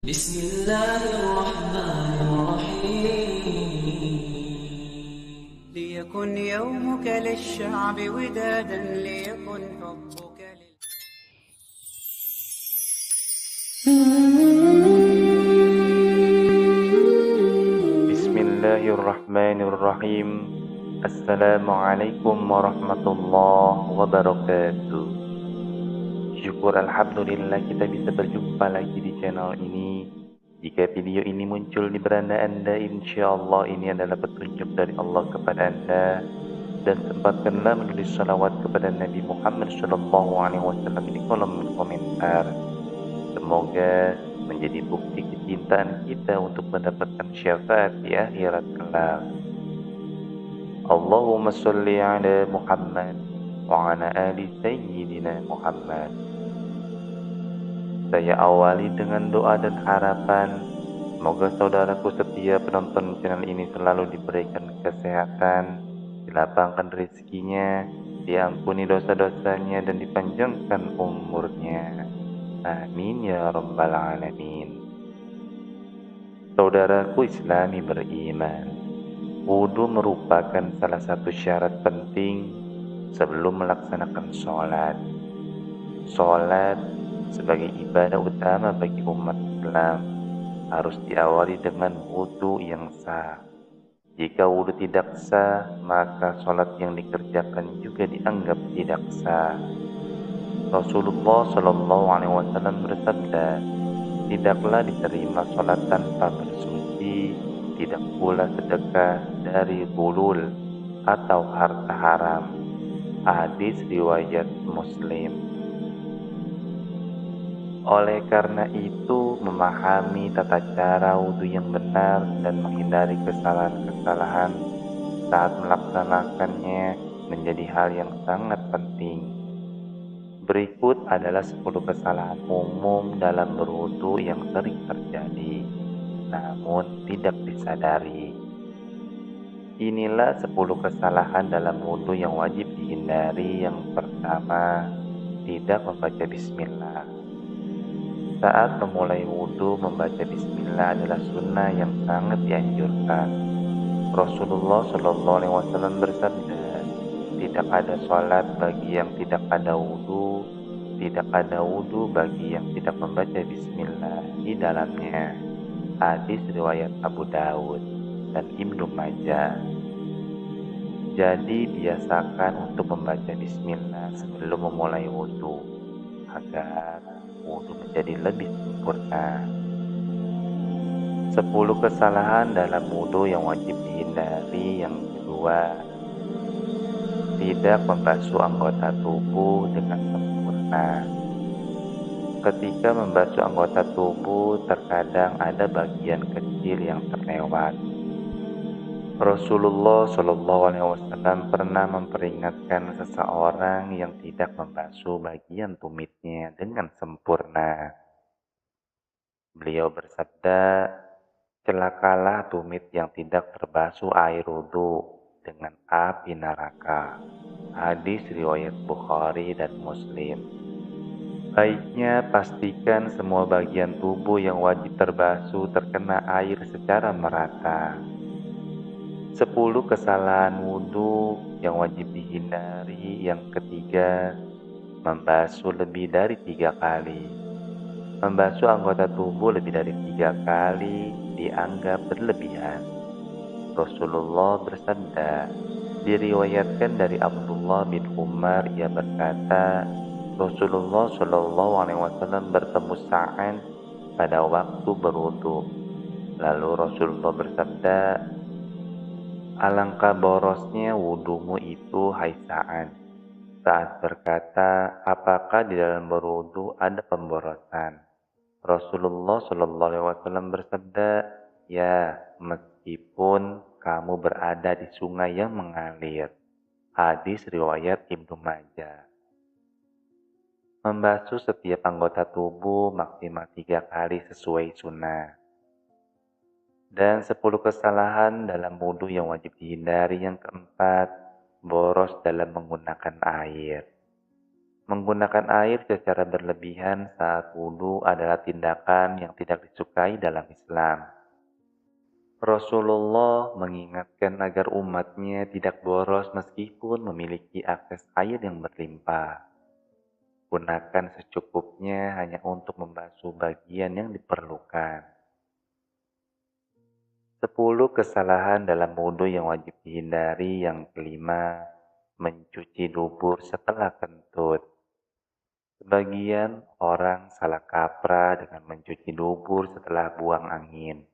بسم الله الرحمن الرحيم ليكن يومك للشعب ودادا ليكن حبك Bismillahirrahmanirrahim. Assalamualaikum warahmatullahi wabarakatuh. Syukur Alhamdulillah kita bisa berjumpa lagi di channel ini. Jika video ini muncul di beranda Anda, insya Allah ini adalah petunjuk dari Allah kepada Anda. Dan sempatkanlah menulis salawat kepada Nabi Muhammad SAW di kolom komentar. Semoga menjadi bukti kecintaan kita untuk mendapatkan syafaat di akhirat kelak. Allahumma sholli ala Muhammad wa ala ali Sayyidina Muhammad. Saya awali dengan doa dan harapan semoga saudaraku setia penonton channel ini selalu diberikan kesehatan, dilapangkan rezekinya, diampuni dosa-dosanya dan dipanjangkan umurnya. Amin ya rabbal alamin. Saudaraku Islami beriman, wudu merupakan salah satu syarat penting sebelum melaksanakan sholat. Sholat sebagai ibadah utama bagi umat Islam harus diawali dengan wudu yang sah. Jika wudu tidak sah, maka sholat yang dikerjakan juga dianggap tidak sah. Rasulullah SAW bersabda, tidaklah diterima sholat tanpa bersuci, tidak pula sedekah dari gulul atau harta haram. Hadis riwayat Muslim. Oleh karena itu, memahami tata cara wudhu yang benar dan menghindari kesalahan-kesalahan saat melaksanakannya menjadi hal yang sangat penting. Berikut adalah 10 kesalahan umum dalam berwudu yang sering terjadi, namun tidak disadari. Inilah 10 kesalahan dalam wudu yang wajib dihindari. Yang pertama, tidak membaca bismillah. Saat memulai wudu, membaca bismillah adalah sunnah yang sangat dianjurkan. Rasulullah SAW bersabda, tidak ada sholat bagi yang tidak ada wudu, tidak ada wudu bagi yang tidak membaca bismillah di dalamnya. Hadis riwayat Abu Dawud dan Ibnu Majah. Jadi biasakan untuk membaca bismillah sebelum memulai wudu agar wudu menjadi lebih sempurna. 10 kesalahan dalam wudu yang wajib dihindari. Yang kedua, tidak membasuh anggota tubuh dengan sempurna. Ketika membasuh anggota tubuh, terkadang ada bagian kecil yang terlewat. Rasulullah SAW pernah memperingatkan seseorang yang tidak membasuh bagian tumitnya dengan sempurna. Beliau bersabda, celakalah tumit yang tidak terbasuh air wudu dengan api neraka. Hadis riwayat Bukhari dan Muslim. Baiknya pastikan semua bagian tubuh yang wajib terbasuh terkena air secara merata. 10 kesalahan wudu yang wajib dihindari. Yang ketiga, membasuh lebih dari 3 kali. Membasuh anggota tubuh lebih dari 3 kali dianggap berlebihan. Rasulullah bersabda, diriwayatkan dari Abdullah bin Umar, ia berkata, Rasulullah SAW bertemu Sa'ad pada waktu berwudu. Lalu Rasulullah bersabda, alangkah borosnya wudumu itu, hai Sa'ad. Sa'ad berkata, apakah di dalam berwudu ada pemborosan? Rasulullah SAW bersabda, ya, meskipun kamu berada di sungai yang mengalir. Hadis riwayat Ibnu Majah. Membasuh setiap anggota tubuh maksimal 3 kali sesuai sunnah. Dan 10 kesalahan dalam wudu yang wajib dihindari. Yang keempat, boros dalam menggunakan air. Menggunakan air secara berlebihan saat wudhu adalah tindakan yang tidak disukai dalam Islam. Rasulullah mengingatkan agar umatnya tidak boros meskipun memiliki akses air yang berlimpah. Gunakan secukupnya hanya untuk membasuh bagian yang diperlukan. 10 kesalahan dalam wudhu yang wajib dihindari. Yang kelima, mencuci dubur setelah kentut. Sebagian orang salah kaprah dengan mencuci dubur setelah buang angin.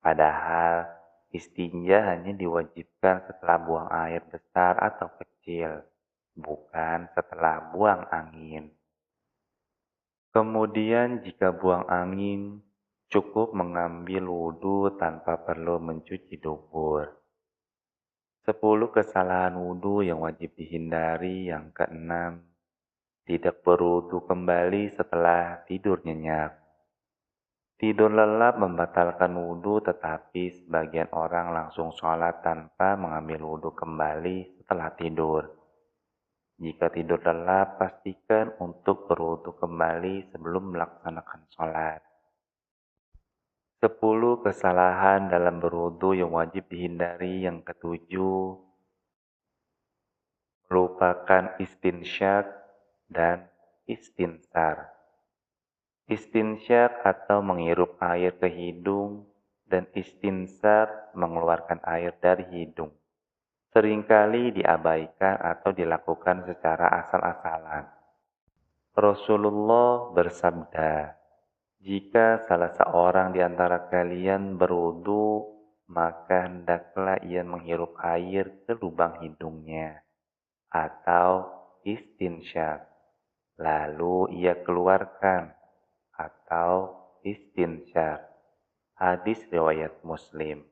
Padahal istinja hanya diwajibkan setelah buang air besar atau kecil, bukan setelah buang angin. Kemudian jika buang angin, cukup mengambil wudhu tanpa perlu mencuci dubur. 10 kesalahan wudhu yang wajib dihindari. Yang keenam, tidak berwudhu kembali setelah tidur nyenyak. Tidur lelap membatalkan wudhu, tetapi sebagian orang langsung sholat tanpa mengambil wudhu kembali setelah tidur. Jika tidur lelap, pastikan untuk berwudhu kembali sebelum melaksanakan sholat. 10 kesalahan dalam berwudhu yang wajib dihindari. Yang ketujuh, melupakan istinsyak dan istinsar. Istinsyak atau menghirup air ke hidung dan istinsar mengeluarkan air dari hidung seringkali diabaikan atau dilakukan secara asal-asalan. Rasulullah bersabda, "Jika salah seorang di antara kalian berwudu, maka hendaklah ia menghirup air ke lubang hidungnya atau istinsyak, lalu ia keluarkan atau istinsyak." Hadis riwayat Muslim.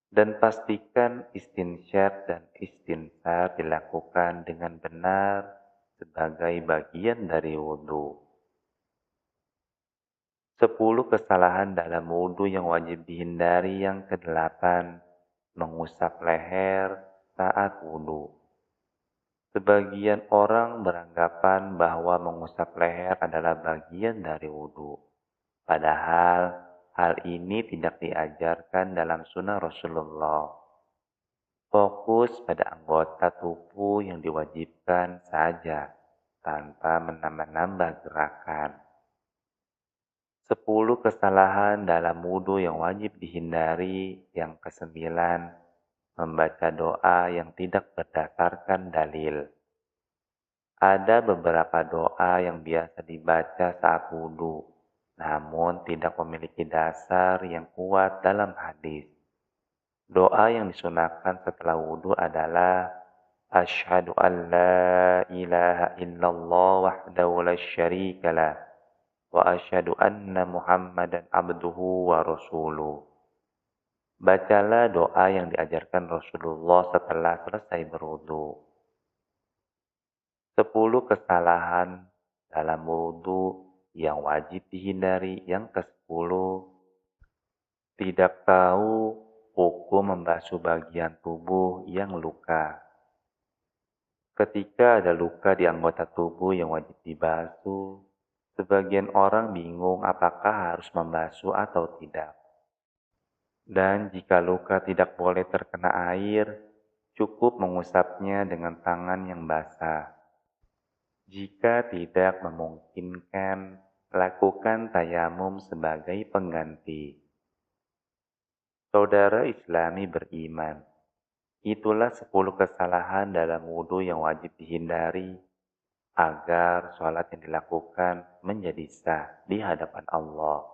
Dan pastikan istinsyak dan istinsar dilakukan dengan benar sebagai bagian dari wudhu. 10 kesalahan dalam wudhu yang wajib dihindari. Yang kedelapan, mengusap leher saat wudhu. Sebagian orang beranggapan bahwa mengusap leher adalah bagian dari wudhu. Padahal hal ini tidak diajarkan dalam sunnah Rasulullah. Fokus pada anggota tubuh yang diwajibkan saja, tanpa menambah-nambah gerakan. 10 kesalahan dalam wudhu yang wajib dihindari. Yang kesembilan, membaca doa yang tidak berdasarkan dalil. Ada beberapa doa yang biasa dibaca saat wudhu, namun tidak memiliki dasar yang kuat dalam hadis. Doa yang disunahkan setelah wudhu adalah Asyhadu an la ilaha illallah wahdahu la syarikalah wa asyhadu anna Muhammadan abduhu wa rasuluh. Bacalah doa yang diajarkan Rasulullah setelah selesai berwudhu. 10 kesalahan dalam wudhu yang wajib dihindari. Yang ke-10, tidak tahu hukum membasuh bagian tubuh yang luka. Ketika ada luka di anggota tubuh yang wajib dibasuh, sebagian orang bingung apakah harus membasuh atau tidak. Dan jika luka tidak boleh terkena air, cukup mengusapnya dengan tangan yang basah. Jika tidak memungkinkan, lakukan tayamum sebagai pengganti. Saudara Islami beriman, itulah 10 kesalahan dalam wudhu yang wajib dihindari agar sholat yang dilakukan menjadi sah di hadapan Allah.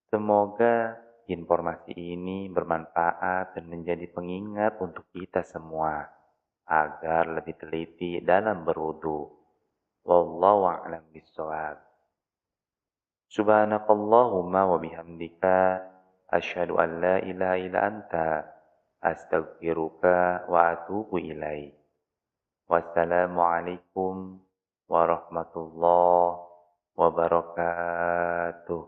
Semoga informasi ini bermanfaat dan menjadi pengingat untuk kita semua agar lebih teliti dalam berwudhu. Wallahu a'lam bishawab. Subhanakallahumma wa bihamdika asyhadu an la ilaha illa anta astaghfiruka wa atubu ilaik. Wassalamualaikum warahmatullahi wabarakatuh.